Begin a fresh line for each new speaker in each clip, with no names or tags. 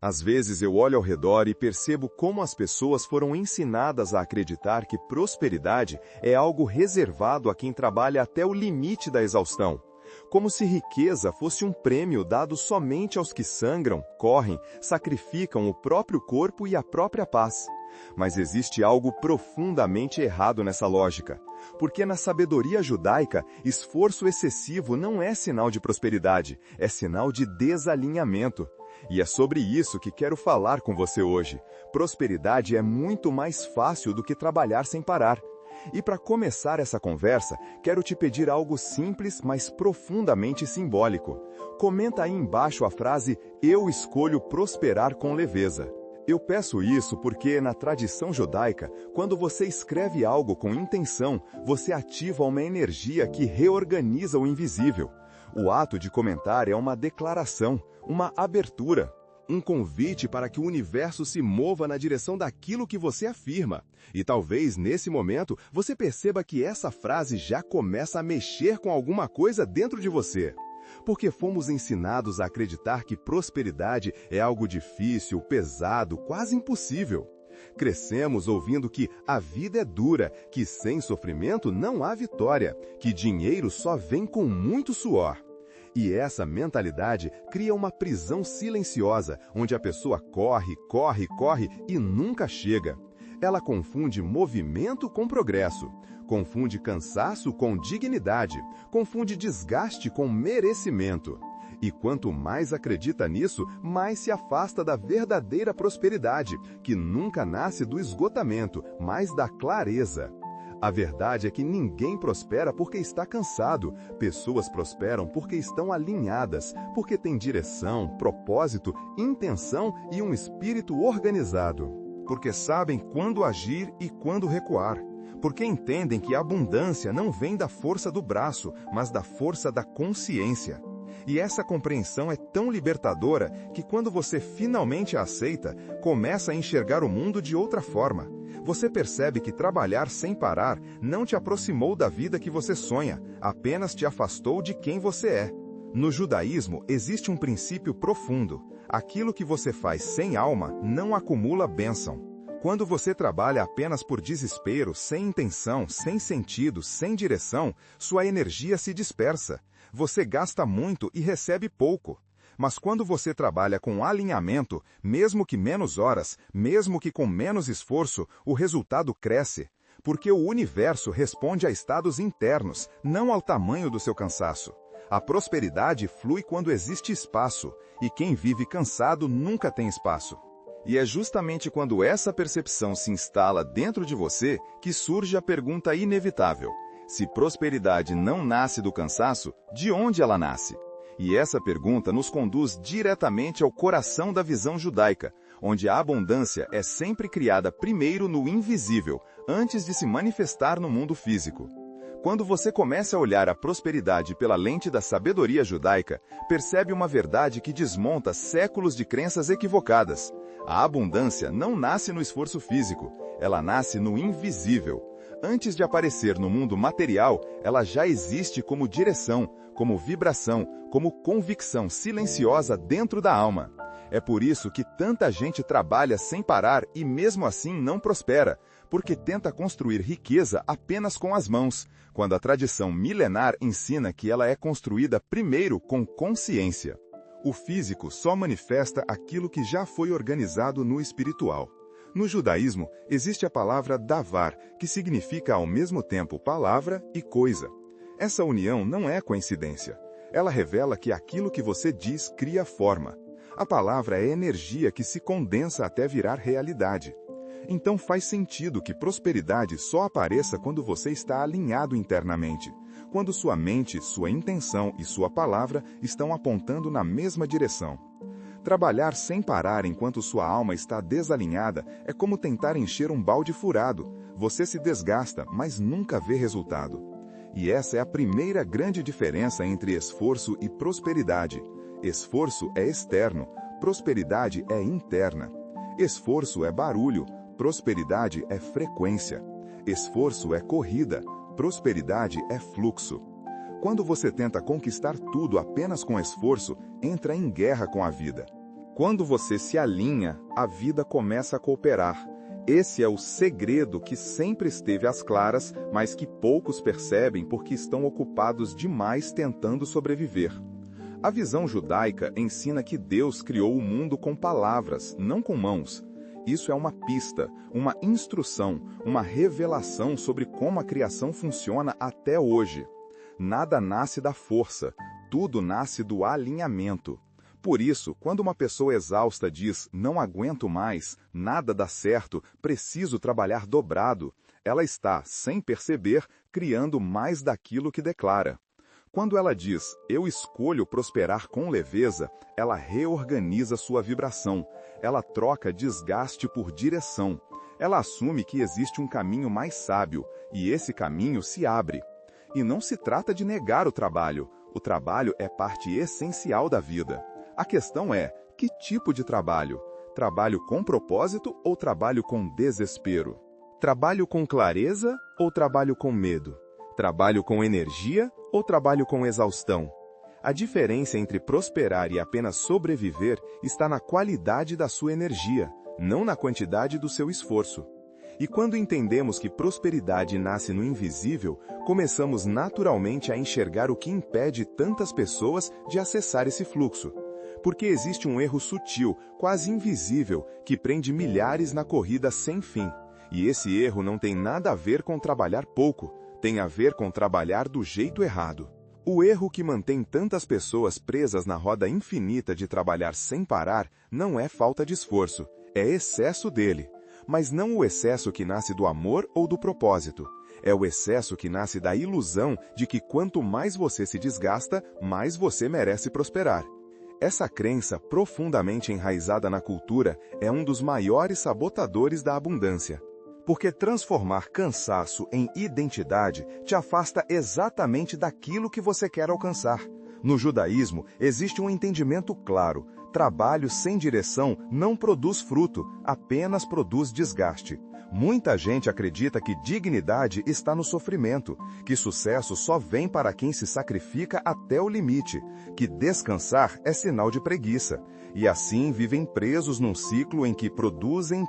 Às vezes eu olho ao redor e percebo como as pessoas foram ensinadas a acreditar que prosperidade é algo reservado a quem trabalha até o limite da exaustão. Como se riqueza fosse um prêmio dado somente aos que sangram, correm, sacrificam o próprio corpo e a própria paz. Mas existe algo profundamente errado nessa lógica. Porque na sabedoria judaica, esforço excessivo não é sinal de prosperidade, é sinal de desalinhamento. E é sobre isso que quero falar com você hoje. Prosperidade é muito mais fácil do que trabalhar sem parar. E para começar essa conversa, quero te pedir algo simples, mas profundamente simbólico. Comenta aí embaixo a frase "Eu escolho prosperar com leveza". Eu peço isso porque, na tradição judaica, quando você escreve algo com intenção, você ativa uma energia que reorganiza o invisível. O ato de comentar é uma declaração, uma abertura, um convite para que o universo se mova na direção daquilo que você afirma. E talvez, nesse momento, você perceba que essa frase já começa a mexer com alguma coisa dentro de você. Porque fomos ensinados a acreditar que prosperidade é algo difícil, pesado, quase impossível. Crescemos ouvindo que a vida é dura, que sem sofrimento não há vitória, que dinheiro só vem com muito suor. E essa mentalidade cria uma prisão silenciosa, onde a pessoa corre, corre, corre e nunca chega. Ela confunde movimento com progresso, confunde cansaço com dignidade, confunde desgaste com merecimento. E quanto mais acredita nisso, mais se afasta da verdadeira prosperidade, que nunca nasce do esgotamento, mas da clareza. A verdade é que ninguém prospera porque está cansado. Pessoas prosperam porque estão alinhadas, porque têm direção, propósito, intenção e um espírito organizado. Porque sabem quando agir e quando recuar. Porque entendem que a abundância não vem da força do braço, mas da força da consciência. E essa compreensão é tão libertadora que quando você finalmente a aceita, começa a enxergar o mundo de outra forma. Você percebe que trabalhar sem parar não te aproximou da vida que você sonha, apenas te afastou de quem você é. No judaísmo existe um princípio profundo. Aquilo que você faz sem alma não acumula bênção. Quando você trabalha apenas por desespero, sem intenção, sem sentido, sem direção, sua energia se dispersa. Você gasta muito e recebe pouco. Mas quando você trabalha com alinhamento, mesmo que menos horas, mesmo que com menos esforço, o resultado cresce. Porque o universo responde a estados internos, não ao tamanho do seu cansaço. A prosperidade flui quando existe espaço, e quem vive cansado nunca tem espaço. E é justamente quando essa percepção se instala dentro de você que surge a pergunta inevitável. Se prosperidade não nasce do cansaço, de onde ela nasce? E essa pergunta nos conduz diretamente ao coração da visão judaica, onde a abundância é sempre criada primeiro no invisível, antes de se manifestar no mundo físico. Quando você começa a olhar a prosperidade pela lente da sabedoria judaica, percebe uma verdade que desmonta séculos de crenças equivocadas. A abundância não nasce no esforço físico, ela nasce no invisível. Antes de aparecer no mundo material, ela já existe como direção, como vibração, como convicção silenciosa dentro da alma. É por isso que tanta gente trabalha sem parar e mesmo assim não prospera, porque tenta construir riqueza apenas com as mãos, quando a tradição milenar ensina que ela é construída primeiro com consciência. O físico só manifesta aquilo que já foi organizado no espiritual. No judaísmo, existe a palavra davar, que significa ao mesmo tempo palavra e coisa. Essa união não é coincidência. Ela revela que aquilo que você diz cria forma. A palavra é energia que se condensa até virar realidade. Então faz sentido que prosperidade só apareça quando você está alinhado internamente, quando sua mente, sua intenção e sua palavra estão apontando na mesma direção. Trabalhar sem parar enquanto sua alma está desalinhada é como tentar encher um balde furado. Você se desgasta, mas nunca vê resultado. E essa é a primeira grande diferença entre esforço e prosperidade. Esforço é externo, prosperidade é interna. Esforço é barulho, prosperidade é frequência. Esforço é corrida, prosperidade é fluxo. Quando você tenta conquistar tudo apenas com esforço, entra em guerra com a vida. Quando você se alinha, a vida começa a cooperar. Esse é o segredo que sempre esteve às claras, mas que poucos percebem porque estão ocupados demais tentando sobreviver. A visão judaica ensina que Deus criou o mundo com palavras, não com mãos. Isso é uma pista, uma instrução, uma revelação sobre como a criação funciona até hoje. Nada nasce da força, tudo nasce do alinhamento. Por isso, quando uma pessoa exausta diz, não aguento mais, nada dá certo, preciso trabalhar dobrado, ela está, sem perceber, criando mais daquilo que declara. Quando ela diz, eu escolho prosperar com leveza, ela reorganiza sua vibração, ela troca desgaste por direção. Ela assume que existe um caminho mais sábio, e esse caminho se abre. E não se trata de negar o trabalho é parte essencial da vida. A questão é, que tipo de trabalho? Trabalho com propósito ou trabalho com desespero? Trabalho com clareza ou trabalho com medo? Trabalho com energia ou trabalho com exaustão? A diferença entre prosperar e apenas sobreviver está na qualidade da sua energia, não na quantidade do seu esforço. E quando entendemos que prosperidade nasce no invisível, começamos naturalmente a enxergar o que impede tantas pessoas de acessar esse fluxo. Porque existe um erro sutil, quase invisível, que prende milhares na corrida sem fim. E esse erro não tem nada a ver com trabalhar pouco, tem a ver com trabalhar do jeito errado. O erro que mantém tantas pessoas presas na roda infinita de trabalhar sem parar não é falta de esforço, é excesso dele. Mas não o excesso que nasce do amor ou do propósito. É o excesso que nasce da ilusão de que quanto mais você se desgasta, mais você merece prosperar. Essa crença, profundamente enraizada na cultura, é um dos maiores sabotadores da abundância. Porque transformar cansaço em identidade te afasta exatamente daquilo que você quer alcançar. No judaísmo, existe um entendimento claro. Trabalho sem direção não produz fruto, apenas produz desgaste. Muita gente acredita que dignidade está no sofrimento, que sucesso só vem para quem se sacrifica até o limite, que descansar é sinal de preguiça. E assim vivem presos num ciclo em que produzem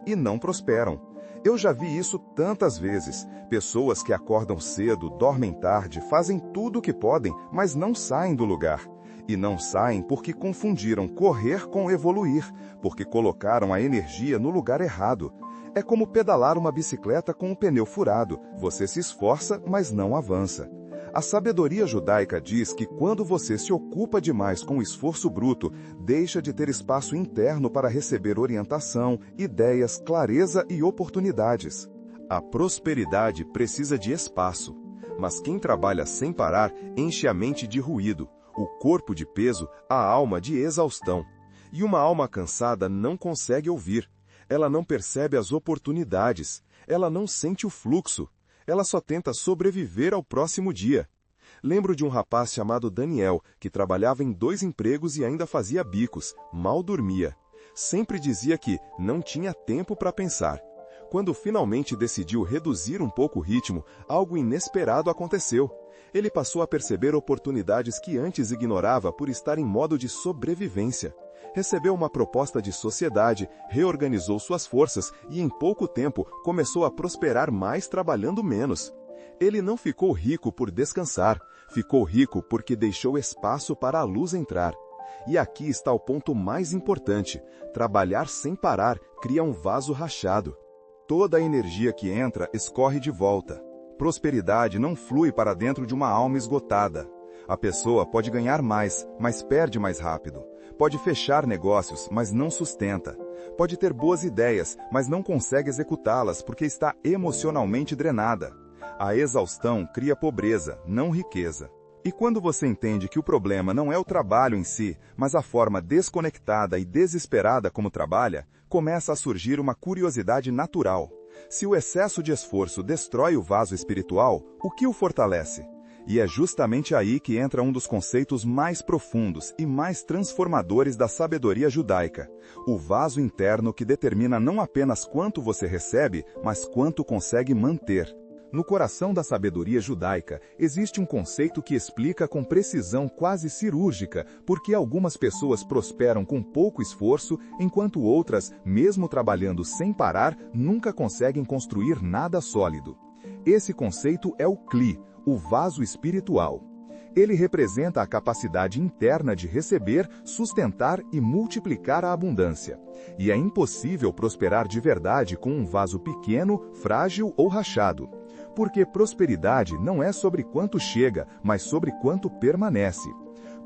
e não prosperam. Eu já vi isso tantas vezes. Pessoas que acordam cedo, dormem tarde, fazem tudo o que podem, mas não saem do lugar. E não saem porque confundiram correr com evoluir, porque colocaram a energia no lugar errado. É como pedalar uma bicicleta com o pneu furado. Você se esforça, mas não avança. A sabedoria judaica diz que quando você se ocupa demais com o esforço bruto, deixa de ter espaço interno para receber orientação, ideias, clareza e oportunidades. A prosperidade precisa de espaço, mas quem trabalha sem parar enche a mente de ruído, o corpo de peso, a alma de exaustão. E uma alma cansada não consegue ouvir. Ela não percebe as oportunidades. Ela não sente o fluxo. Ela só tenta sobreviver ao próximo dia. Lembro de um rapaz chamado Daniel, que trabalhava em 2 empregos e ainda fazia bicos, mal dormia. Sempre dizia que não tinha tempo para pensar. Quando finalmente decidiu reduzir um pouco o ritmo, algo inesperado aconteceu. Ele passou a perceber oportunidades que antes ignorava por estar em modo de sobrevivência. Recebeu uma proposta de sociedade, reorganizou suas forças e em pouco tempo começou a prosperar mais trabalhando menos. Ele não ficou rico por descansar, ficou rico porque deixou espaço para a luz entrar. E aqui está o ponto mais importante: trabalhar sem parar cria um vaso rachado. Toda a energia que entra escorre de volta. Prosperidade não flui para dentro de uma alma esgotada. A pessoa pode ganhar mais, mas perde mais rápido. Pode fechar negócios, mas não sustenta. Pode ter boas ideias, mas não consegue executá-las porque está emocionalmente drenada. A exaustão cria pobreza, não riqueza. E quando você entende que o problema não é o trabalho em si, mas a forma desconectada e desesperada como trabalha, começa a surgir uma curiosidade natural. Se o excesso de esforço destrói o vaso espiritual, o que o fortalece? E é justamente aí que entra um dos conceitos mais profundos e mais transformadores da sabedoria judaica: o vaso interno que determina não apenas quanto você recebe, mas quanto consegue manter. No coração da sabedoria judaica, existe um conceito que explica com precisão quase cirúrgica por que algumas pessoas prosperam com pouco esforço, enquanto outras, mesmo trabalhando sem parar, nunca conseguem construir nada sólido. Esse conceito é o Kli, o vaso espiritual. Ele representa a capacidade interna de receber, sustentar e multiplicar a abundância. E é impossível prosperar de verdade com um vaso pequeno, frágil ou rachado. Porque prosperidade não é sobre quanto chega, mas sobre quanto permanece.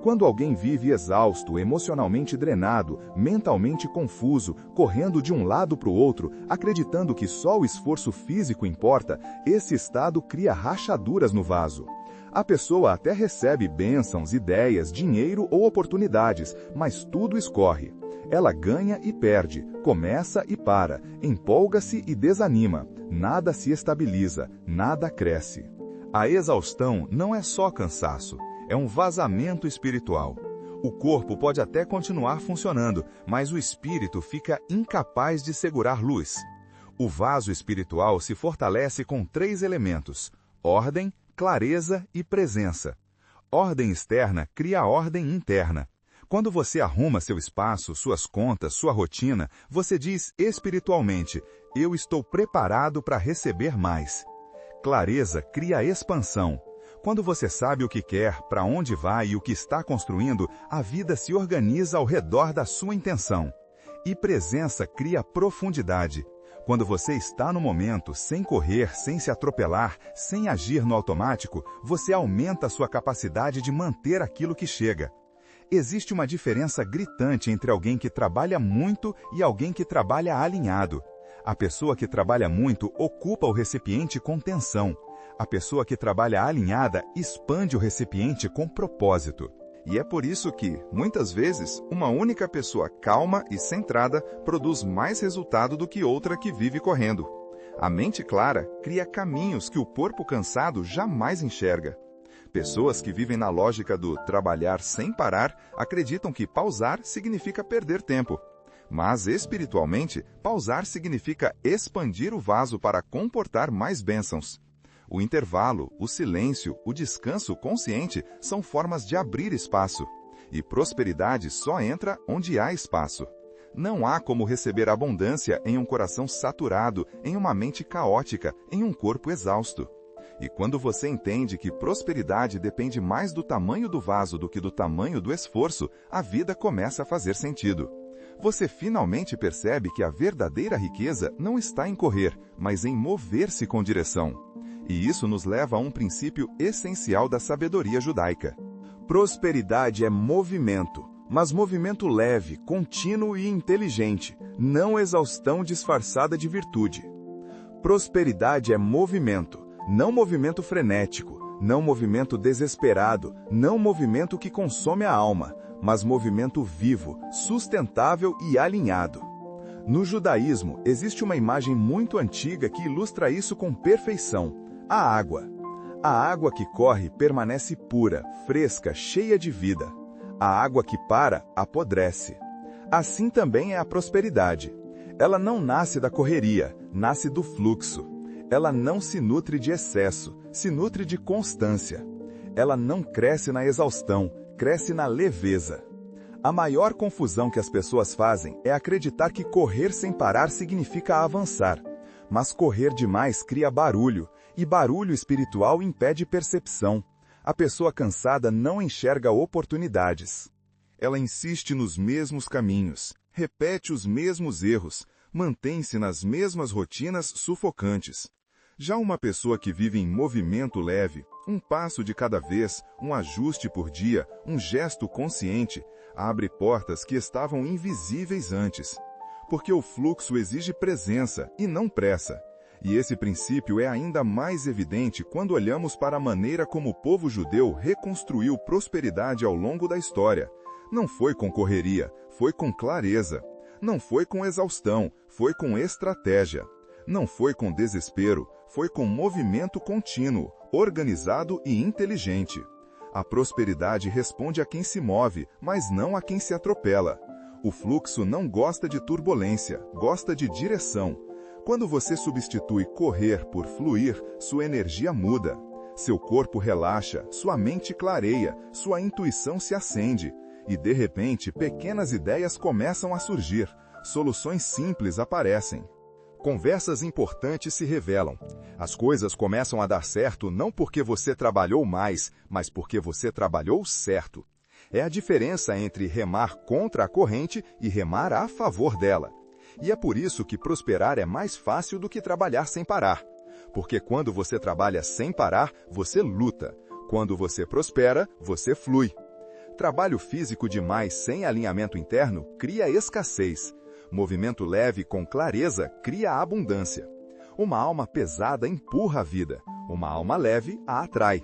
Quando alguém vive exausto, emocionalmente drenado, mentalmente confuso, correndo de um lado para o outro, acreditando que só o esforço físico importa, esse estado cria rachaduras no vaso. A pessoa até recebe bênçãos, ideias, dinheiro ou oportunidades, mas tudo escorre. Ela ganha e perde, começa e para, empolga-se e desanima. Nada se estabiliza, nada cresce. A exaustão não é só cansaço, é um vazamento espiritual. O corpo pode até continuar funcionando, mas o espírito fica incapaz de segurar luz. O vaso espiritual se fortalece com 3 elementos: ordem, clareza e presença. Ordem externa cria ordem interna. Quando você arruma seu espaço, suas contas, sua rotina, você diz espiritualmente: eu estou preparado para receber mais. Clareza cria expansão. Quando você sabe o que quer, para onde vai e o que está construindo, a vida se organiza ao redor da sua intenção. E presença cria profundidade. Quando você está no momento, sem correr, sem se atropelar, sem agir no automático, você aumenta a sua capacidade de manter aquilo que chega. Existe uma diferença gritante entre alguém que trabalha muito e alguém que trabalha alinhado. A pessoa que trabalha muito ocupa o recipiente com tensão. A pessoa que trabalha alinhada expande o recipiente com propósito. E é por isso que, muitas vezes, uma única pessoa calma e centrada produz mais resultado do que outra que vive correndo. A mente clara cria caminhos que o corpo cansado jamais enxerga. Pessoas que vivem na lógica do trabalhar sem parar acreditam que pausar significa perder tempo. Mas, espiritualmente, pausar significa expandir o vaso para comportar mais bênçãos. O intervalo, o silêncio, o descanso consciente são formas de abrir espaço. E prosperidade só entra onde há espaço. Não há como receber abundância em um coração saturado, em uma mente caótica, em um corpo exausto. E quando você entende que prosperidade depende mais do tamanho do vaso do que do tamanho do esforço, a vida começa a fazer sentido. Você finalmente percebe que a verdadeira riqueza não está em correr, mas em mover-se com direção. E isso nos leva a um princípio essencial da sabedoria judaica. Prosperidade é movimento, mas movimento leve, contínuo e inteligente, não exaustão disfarçada de virtude. Prosperidade é movimento, não movimento frenético, não movimento desesperado, não movimento que consome a alma, mas movimento vivo, sustentável e alinhado. No judaísmo, existe uma imagem muito antiga que ilustra isso com perfeição: a água. A água que corre permanece pura, fresca, cheia de vida. A água que para, apodrece. Assim também é a prosperidade. Ela não nasce da correria, nasce do fluxo. Ela não se nutre de excesso, se nutre de constância. Ela não cresce na exaustão, cresce na leveza. A maior confusão que as pessoas fazem é acreditar que correr sem parar significa avançar. Mas correr demais cria barulho, e barulho espiritual impede percepção. A pessoa cansada não enxerga oportunidades. Ela insiste nos mesmos caminhos, repete os mesmos erros, mantém-se nas mesmas rotinas sufocantes. Já uma pessoa que vive em movimento leve, um passo de cada vez, um ajuste por dia, um gesto consciente, abre portas que estavam invisíveis antes. Porque o fluxo exige presença e não pressa. E esse princípio é ainda mais evidente quando olhamos para a maneira como o povo judeu reconstruiu prosperidade ao longo da história. Não foi com correria, foi com clareza. Não foi com exaustão, foi com estratégia. Não foi com desespero, foi com movimento contínuo, organizado e inteligente. A prosperidade responde a quem se move, mas não a quem se atropela. O fluxo não gosta de turbulência, gosta de direção. Quando você substitui correr por fluir, sua energia muda. Seu corpo relaxa, sua mente clareia, sua intuição se acende. E, de repente, pequenas ideias começam a surgir. Soluções simples aparecem. Conversas importantes se revelam. As coisas começam a dar certo não porque você trabalhou mais, mas porque você trabalhou certo. É a diferença entre remar contra a corrente e remar a favor dela. E é por isso que prosperar é mais fácil do que trabalhar sem parar. Porque quando você trabalha sem parar, você luta. Quando você prospera, você flui. Trabalho físico demais sem alinhamento interno cria escassez. Movimento leve com clareza cria abundância. Uma alma pesada empurra a vida. Uma alma leve a atrai.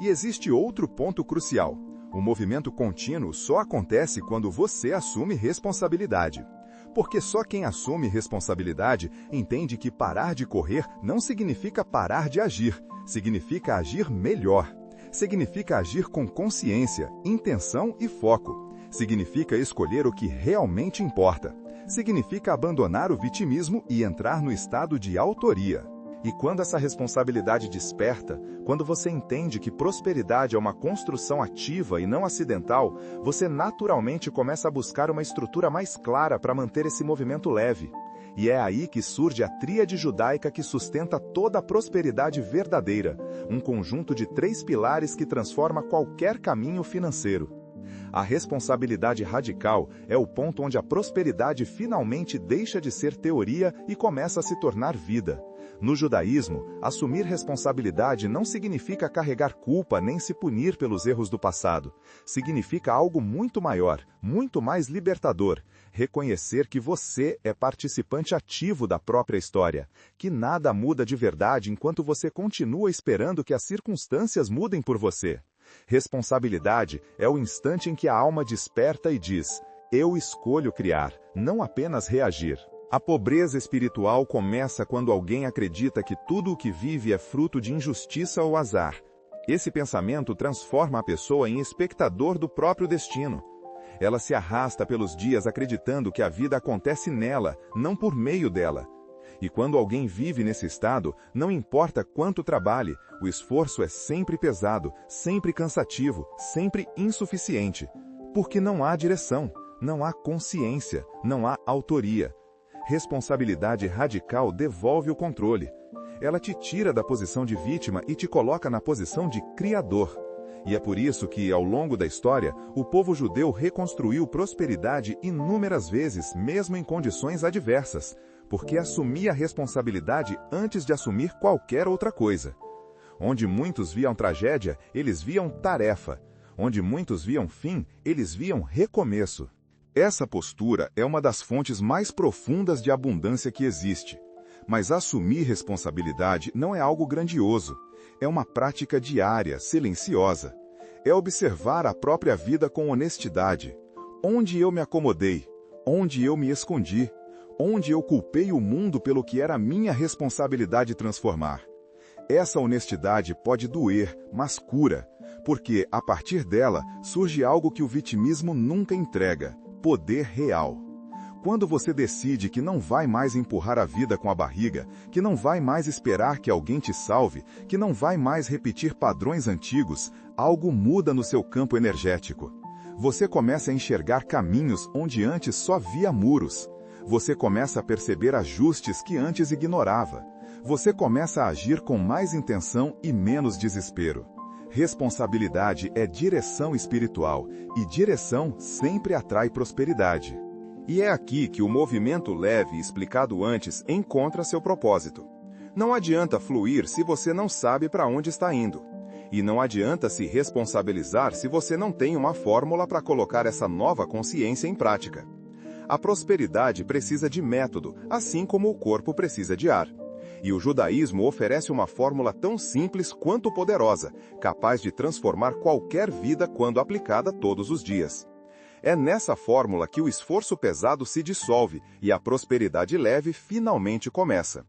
E existe outro ponto crucial. O movimento contínuo só acontece quando você assume responsabilidade. Porque só quem assume responsabilidade entende que parar de correr não significa parar de agir, significa agir melhor. Significa agir com consciência, intenção e foco. Significa escolher o que realmente importa. Significa abandonar o vitimismo e entrar no estado de autoria. E quando essa responsabilidade desperta, quando você entende que prosperidade é uma construção ativa e não acidental, você naturalmente começa a buscar uma estrutura mais clara para manter esse movimento leve. E é aí que surge a tríade judaica que sustenta toda a prosperidade verdadeira, um conjunto de 3 pilares que transforma qualquer caminho financeiro. A responsabilidade radical é o ponto onde a prosperidade finalmente deixa de ser teoria e começa a se tornar vida. No judaísmo, assumir responsabilidade não significa carregar culpa nem se punir pelos erros do passado. Significa algo muito maior, muito mais libertador. Reconhecer que você é participante ativo da própria história, que nada muda de verdade enquanto você continua esperando que as circunstâncias mudem por você. Responsabilidade é o instante em que a alma desperta e diz: eu escolho criar, não apenas reagir. A pobreza espiritual começa quando alguém acredita que tudo o que vive é fruto de injustiça ou azar. Esse pensamento transforma a pessoa em espectador do próprio destino. Ela se arrasta pelos dias acreditando que a vida acontece nela, não por meio dela. E quando alguém vive nesse estado, não importa quanto trabalhe, o esforço é sempre pesado, sempre cansativo, sempre insuficiente. Porque não há direção, não há consciência, não há autoria. Responsabilidade radical devolve o controle. Ela te tira da posição de vítima e te coloca na posição de criador. E é por isso que, ao longo da história, o povo judeu reconstruiu prosperidade inúmeras vezes, mesmo em condições adversas, porque assumia a responsabilidade antes de assumir qualquer outra coisa. Onde muitos viam tragédia, eles viam tarefa. Onde muitos viam fim, eles viam recomeço. Essa postura é uma das fontes mais profundas de abundância que existe. Mas assumir responsabilidade não é algo grandioso. É uma prática diária, silenciosa. É observar a própria vida com honestidade. Onde eu me acomodei? Onde eu me escondi? Onde eu culpei o mundo pelo que era minha responsabilidade transformar? Essa honestidade pode doer, mas cura, porque, a partir dela, surge algo que o vitimismo nunca entrega: poder real. Quando você decide que não vai mais empurrar a vida com a barriga, que não vai mais esperar que alguém te salve, que não vai mais repetir padrões antigos, algo muda no seu campo energético. Você começa a enxergar caminhos onde antes só via muros. Você começa a perceber ajustes que antes ignorava. Você começa a agir com mais intenção e menos desespero. Responsabilidade é direção espiritual, e direção sempre atrai prosperidade. E é aqui que o movimento leve explicado antes encontra seu propósito. Não adianta fluir se você não sabe para onde está indo. E não adianta se responsabilizar se você não tem uma fórmula para colocar essa nova consciência em prática. A prosperidade precisa de método, assim como o corpo precisa de ar. E o judaísmo oferece uma fórmula tão simples quanto poderosa, capaz de transformar qualquer vida quando aplicada todos os dias. É nessa fórmula que o esforço pesado se dissolve e a prosperidade leve finalmente começa.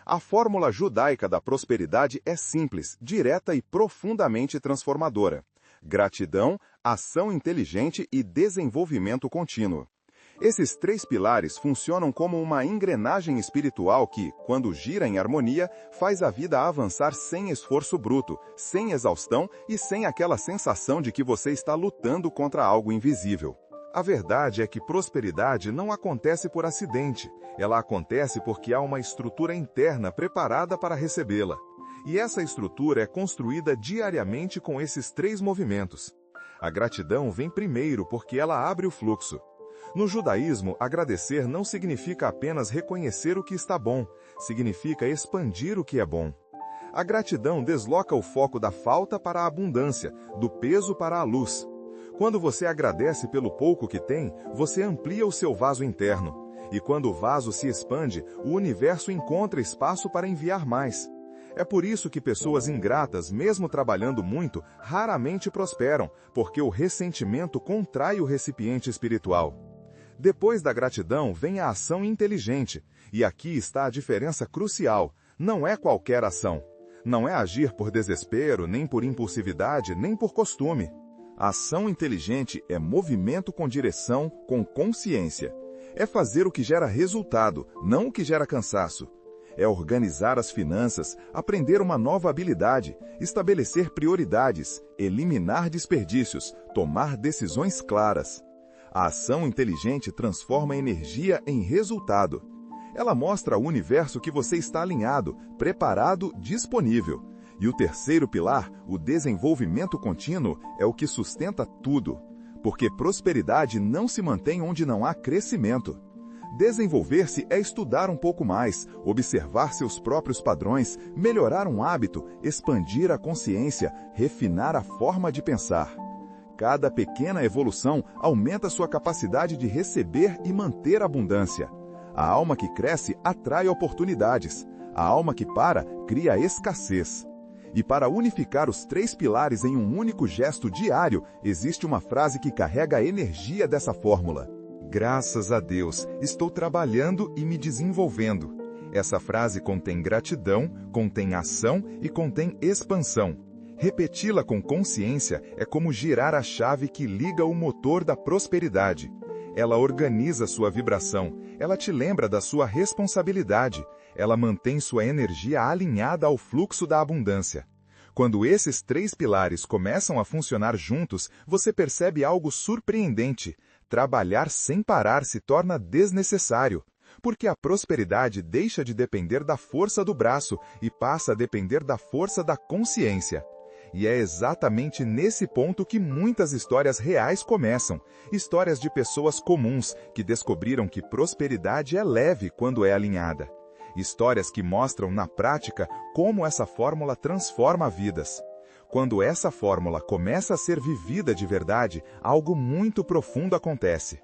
A fórmula judaica da prosperidade é simples, direta e profundamente transformadora. Gratidão, ação inteligente e desenvolvimento contínuo. Esses três pilares funcionam como uma engrenagem espiritual que, quando gira em harmonia, faz a vida avançar sem esforço bruto, sem exaustão e sem aquela sensação de que você está lutando contra algo invisível. A verdade é que prosperidade não acontece por acidente, ela acontece porque há uma estrutura interna preparada para recebê-la. E essa estrutura é construída diariamente com esses três movimentos. A gratidão vem primeiro porque ela abre o fluxo. No judaísmo, agradecer não significa apenas reconhecer o que está bom, significa expandir o que é bom. A gratidão desloca o foco da falta para a abundância, do peso para a luz. Quando você agradece pelo pouco que tem, você amplia o seu vaso interno. E quando o vaso se expande, o universo encontra espaço para enviar mais. É por isso que pessoas ingratas, mesmo trabalhando muito, raramente prosperam, porque o ressentimento contrai o recipiente espiritual. Depois da gratidão vem a ação inteligente, e aqui está a diferença crucial. Não é qualquer ação. Não é agir por desespero, nem por impulsividade, nem por costume. A ação inteligente é movimento com direção, com consciência. É fazer o que gera resultado, não o que gera cansaço. É organizar as finanças, aprender uma nova habilidade, estabelecer prioridades, eliminar desperdícios, tomar decisões claras. A ação inteligente transforma energia em resultado. Ela mostra ao universo que você está alinhado, preparado, disponível. E o terceiro pilar, o desenvolvimento contínuo, é o que sustenta tudo. Porque prosperidade não se mantém onde não há crescimento. Desenvolver-se é estudar um pouco mais, observar seus próprios padrões, melhorar um hábito, expandir a consciência, refinar a forma de pensar. Cada pequena evolução aumenta sua capacidade de receber e manter abundância. A alma que cresce atrai oportunidades. A alma que para cria escassez. E para unificar os três pilares em um único gesto diário, existe uma frase que carrega a energia dessa fórmula. Graças a Deus, estou trabalhando e me desenvolvendo. Essa frase contém gratidão, contém ação e contém expansão. Repeti-la com consciência é como girar a chave que liga o motor da prosperidade. Ela organiza sua vibração, ela te lembra da sua responsabilidade, ela mantém sua energia alinhada ao fluxo da abundância. Quando esses três pilares começam a funcionar juntos, você percebe algo surpreendente. Trabalhar sem parar se torna desnecessário, porque a prosperidade deixa de depender da força do braço e passa a depender da força da consciência. E é exatamente nesse ponto que muitas histórias reais começam, histórias de pessoas comuns que descobriram que prosperidade é leve quando é alinhada. Histórias que mostram na prática como essa fórmula transforma vidas. Quando essa fórmula começa a ser vivida de verdade, algo muito profundo acontece.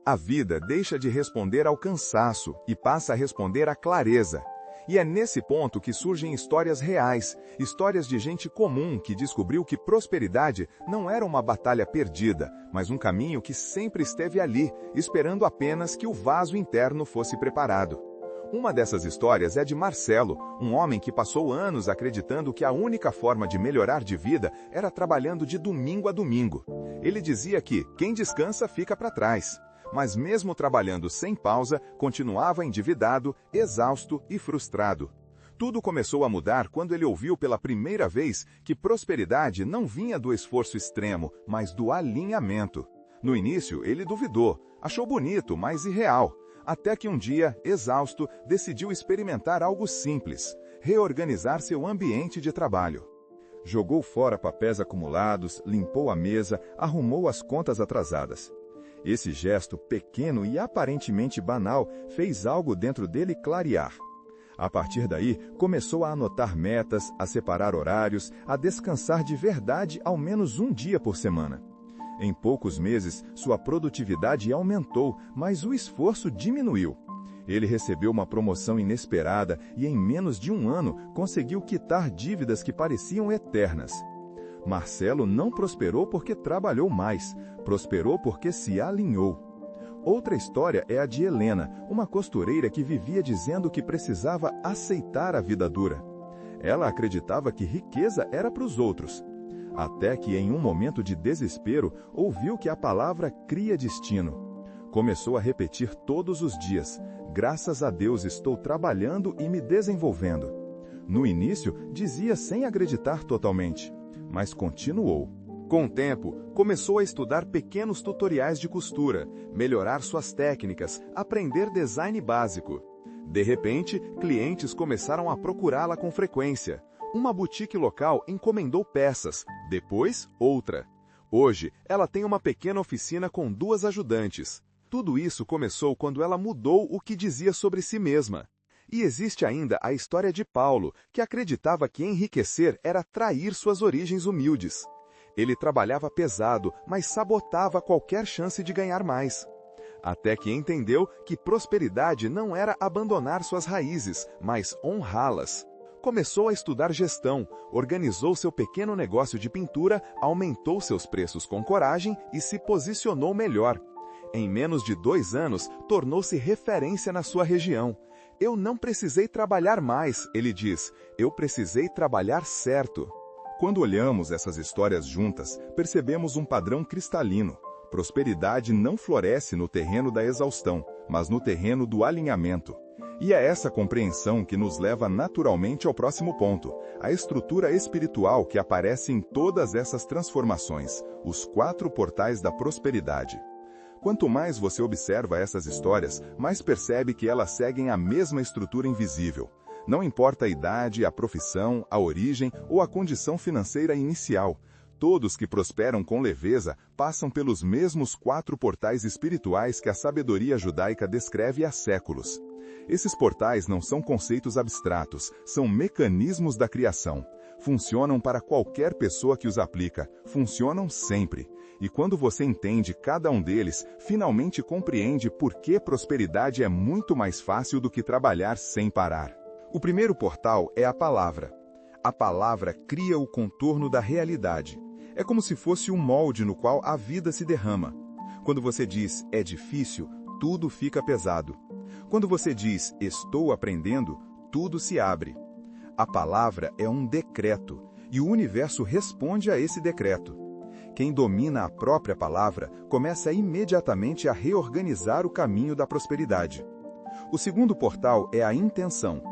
A vida deixa de responder ao cansaço e passa a responder à clareza. E é nesse ponto que surgem histórias reais, histórias de gente comum que descobriu que prosperidade não era uma batalha perdida, mas um caminho que sempre esteve ali, esperando apenas que o vaso interno fosse preparado. Uma dessas histórias é de Marcelo, um homem que passou anos acreditando que a única forma de melhorar de vida era trabalhando de domingo a domingo. Ele dizia que quem descansa fica para trás. Mas mesmo trabalhando sem pausa, continuava endividado, exausto e frustrado. Tudo começou a mudar quando ele ouviu pela primeira vez que prosperidade não vinha do esforço extremo, mas do alinhamento. No início, ele duvidou, achou bonito, mas irreal, até que um dia, exausto, decidiu experimentar algo simples, reorganizar seu ambiente de trabalho. Jogou fora papéis acumulados, limpou a mesa, arrumou as contas atrasadas. Esse gesto pequeno e aparentemente banal fez algo dentro dele clarear. A partir daí, começou a anotar metas, a separar horários, a descansar de verdade ao menos um dia por semana. Em poucos meses, sua produtividade aumentou, mas o esforço diminuiu. Ele recebeu uma promoção inesperada e em menos de um ano conseguiu quitar dívidas que pareciam eternas. Marcelo não prosperou porque trabalhou mais, prosperou porque se alinhou. Outra história é a de Helena, uma costureira que vivia dizendo que precisava aceitar a vida dura. Ela acreditava que riqueza era para os outros. Até que, em um momento de desespero, ouviu que a palavra cria destino. Começou a repetir todos os dias: graças a Deus estou trabalhando e me desenvolvendo. No início, dizia sem acreditar totalmente, mas continuou. Com o tempo, começou a estudar pequenos tutoriais de costura, melhorar suas técnicas, aprender design básico. De repente, clientes começaram a procurá-la com frequência. Uma boutique local encomendou peças, depois outra. Hoje, ela tem uma pequena oficina com 2 ajudantes. Tudo isso começou quando ela mudou o que dizia sobre si mesma. E existe ainda a história de Paulo, que acreditava que enriquecer era trair suas origens humildes. Ele trabalhava pesado, mas sabotava qualquer chance de ganhar mais. Até que entendeu que prosperidade não era abandonar suas raízes, mas honrá-las. Começou a estudar gestão, organizou seu pequeno negócio de pintura, aumentou seus preços com coragem e se posicionou melhor. Em menos de 2 anos, tornou-se referência na sua região. Eu não precisei trabalhar mais, ele diz, eu precisei trabalhar certo. Quando olhamos essas histórias juntas, percebemos um padrão cristalino. Prosperidade não floresce no terreno da exaustão, mas no terreno do alinhamento. E é essa compreensão que nos leva naturalmente ao próximo ponto, a estrutura espiritual que aparece em todas essas transformações, os 4 portais da prosperidade. Quanto mais você observa essas histórias, mais percebe que elas seguem a mesma estrutura invisível. Não importa a idade, a profissão, a origem ou a condição financeira inicial. Todos que prosperam com leveza passam pelos mesmos 4 portais espirituais que a sabedoria judaica descreve há séculos. Esses portais não são conceitos abstratos, são mecanismos da criação. Funcionam para qualquer pessoa que os aplica, funcionam sempre. E quando você entende cada um deles, finalmente compreende por que prosperidade é muito mais fácil do que trabalhar sem parar. O primeiro portal é a palavra. A palavra cria o contorno da realidade. É como se fosse um molde no qual a vida se derrama. Quando você diz é difícil, tudo fica pesado. Quando você diz estou aprendendo, tudo se abre. A palavra é um decreto, e o universo responde a esse decreto. Quem domina a própria palavra começa imediatamente a reorganizar o caminho da prosperidade. O segundo portal é a intenção.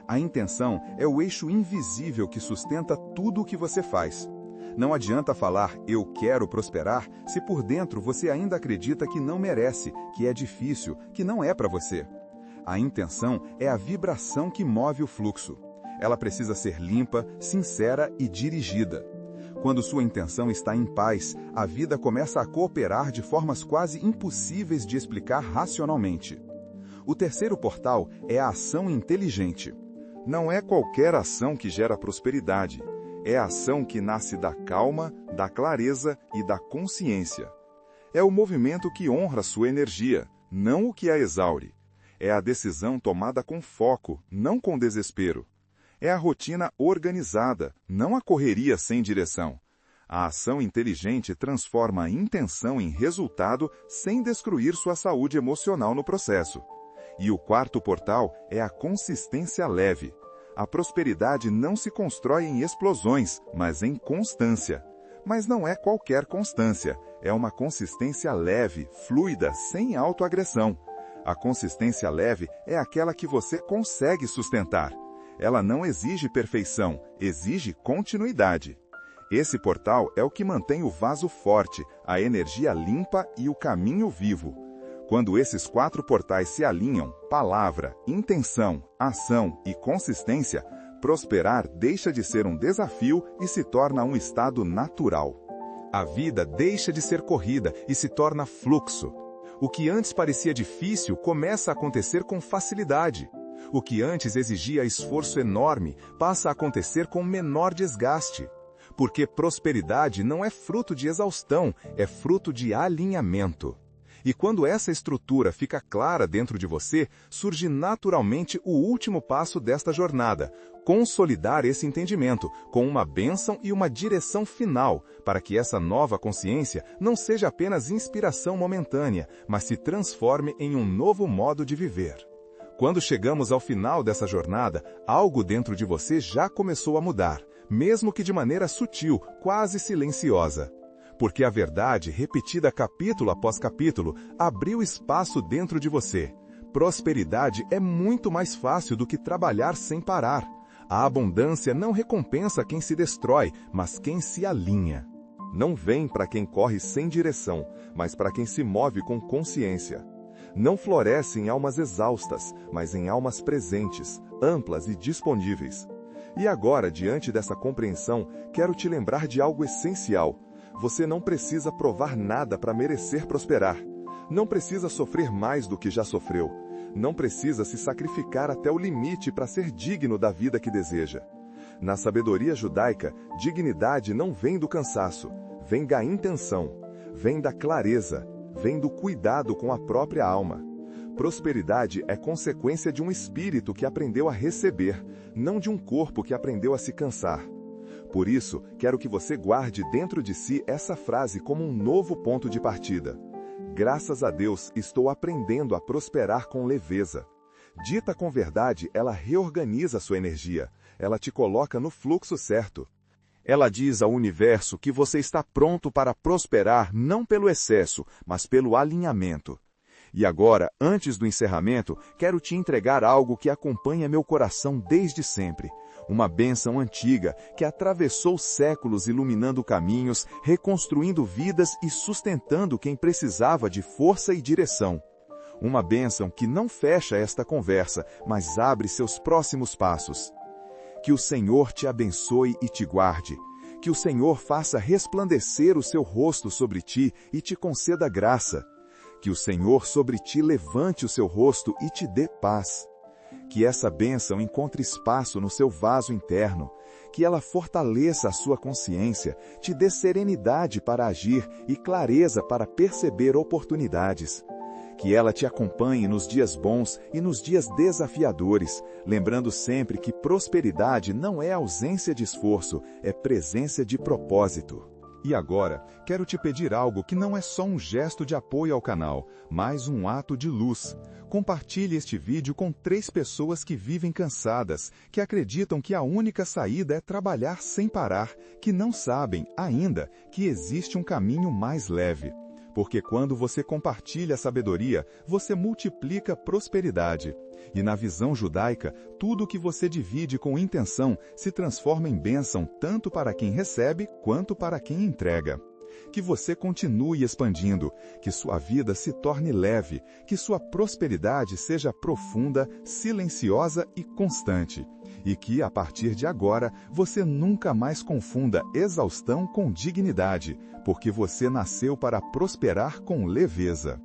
A intenção é o eixo invisível que sustenta tudo o que você faz. Não adianta falar eu quero prosperar se por dentro você ainda acredita que não merece, que é difícil, que não é para você. A intenção é a vibração que move o fluxo. Ela precisa ser limpa, sincera e dirigida. Quando sua intenção está em paz, a vida começa a cooperar de formas quase impossíveis de explicar racionalmente. O terceiro portal é a ação inteligente. Não é qualquer ação que gera prosperidade. É a ação que nasce da calma, da clareza e da consciência. É o movimento que honra sua energia, não o que a exaure. É a decisão tomada com foco, não com desespero. É a rotina organizada, não a correria sem direção. A ação inteligente transforma a intenção em resultado sem destruir sua saúde emocional no processo. E o quarto portal é a consistência leve. A prosperidade não se constrói em explosões, mas em constância. Mas não é qualquer constância, é uma consistência leve, fluida, sem autoagressão. A consistência leve é aquela que você consegue sustentar. Ela não exige perfeição, exige continuidade. Esse portal é o que mantém o vaso forte, a energia limpa e o caminho vivo. Quando esses 4 portais se alinham, palavra, intenção, ação e consistência, prosperar deixa de ser um desafio e se torna um estado natural. A vida deixa de ser corrida e se torna fluxo. O que antes parecia difícil começa a acontecer com facilidade. O que antes exigia esforço enorme passa a acontecer com menor desgaste. Porque prosperidade não é fruto de exaustão, é fruto de alinhamento. E quando essa estrutura fica clara dentro de você, surge naturalmente o último passo desta jornada, consolidar esse entendimento, com uma bênção e uma direção final, para que essa nova consciência não seja apenas inspiração momentânea, mas se transforme em um novo modo de viver. Quando chegamos ao final dessa jornada, algo dentro de você já começou a mudar, mesmo que de maneira sutil, quase silenciosa. Porque a verdade, repetida capítulo após capítulo, abriu espaço dentro de você. Prosperidade é muito mais fácil do que trabalhar sem parar. A abundância não recompensa quem se destrói, mas quem se alinha. Não vem para quem corre sem direção, mas para quem se move com consciência. Não floresce em almas exaustas, mas em almas presentes, amplas e disponíveis. E agora, diante dessa compreensão, quero te lembrar de algo essencial. Você não precisa provar nada para merecer prosperar. Não precisa sofrer mais do que já sofreu. Não precisa se sacrificar até o limite para ser digno da vida que deseja. Na sabedoria judaica, dignidade não vem do cansaço, vem da intenção, vem da clareza, vem do cuidado com a própria alma. Prosperidade é consequência de um espírito que aprendeu a receber, não de um corpo que aprendeu a se cansar. Por isso, quero que você guarde dentro de si essa frase como um novo ponto de partida. Graças a Deus, estou aprendendo a prosperar com leveza. Dita com verdade, ela reorganiza sua energia. Ela te coloca no fluxo certo. Ela diz ao universo que você está pronto para prosperar não pelo excesso, mas pelo alinhamento. E agora, antes do encerramento, quero te entregar algo que acompanha meu coração desde sempre. Uma bênção antiga que atravessou séculos iluminando caminhos, reconstruindo vidas e sustentando quem precisava de força e direção. Uma bênção que não fecha esta conversa, mas abre seus próximos passos. Que o Senhor te abençoe e te guarde. Que o Senhor faça resplandecer o seu rosto sobre ti e te conceda graça. Que o Senhor sobre ti levante o seu rosto e te dê paz. Que essa bênção encontre espaço no seu vaso interno. Que ela fortaleça a sua consciência, te dê serenidade para agir e clareza para perceber oportunidades. Que ela te acompanhe nos dias bons e nos dias desafiadores, lembrando sempre que prosperidade não é ausência de esforço, é presença de propósito. E agora, quero te pedir algo que não é só um gesto de apoio ao canal, mas um ato de luz. Compartilhe este vídeo com 3 pessoas que vivem cansadas, que acreditam que a única saída é trabalhar sem parar, que não sabem, ainda, que existe um caminho mais leve. Porque quando você compartilha a sabedoria, você multiplica prosperidade. E na visão judaica, tudo que você divide com intenção se transforma em bênção tanto para quem recebe quanto para quem entrega. Que você continue expandindo, que sua vida se torne leve, que sua prosperidade seja profunda, silenciosa e constante. E que, a partir de agora, você nunca mais confunda exaustão com dignidade, porque você nasceu para prosperar com leveza.